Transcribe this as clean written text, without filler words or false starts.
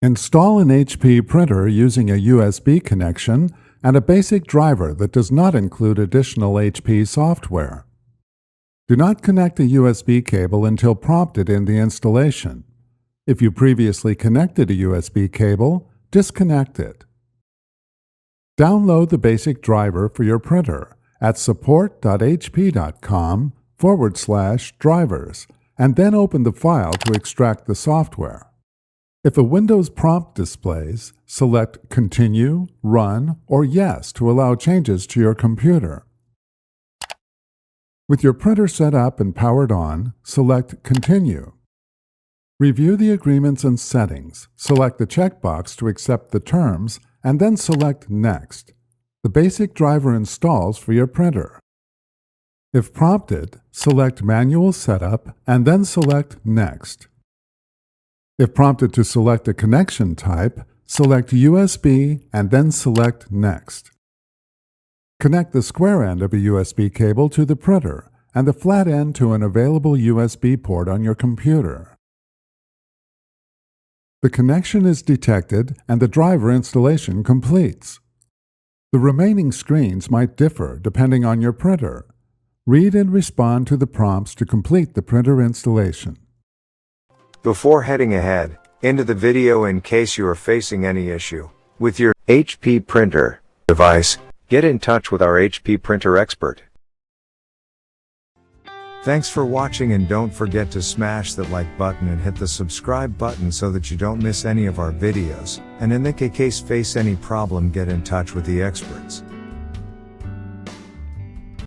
Install an HP printer using a USB connection and a basic driver that does not include additional HP software. Do not connect a USB cable until prompted in the installation. If you previously connected a USB cable, disconnect it. Download the basic driver for your printer at support.hp.com/drivers and then open the file to extract the software. If a Windows prompt displays, select Continue, Run, or Yes to allow changes to your computer. With your printer set up and powered on, select Continue. Review the agreements and settings, select the checkbox to accept the terms, and then select Next. The basic driver installs for your printer. If prompted, select Manual Setup and then select Next. If prompted to select a connection type, select USB and then select Next. Connect the square end of a USB cable to the printer and the flat end to an available USB port on your computer. The connection is detected and the driver installation completes. The remaining screens might differ depending on your printer. Read and respond to the prompts to complete the printer installation. Before heading ahead into the video, in case you are facing any issue with your HP printer device, get in touch with our HP printer expert. Thanks for watching, and don't forget to smash that like button and hit the subscribe button so that you don't miss any of our videos. And in the case face any problem, get in touch with the experts.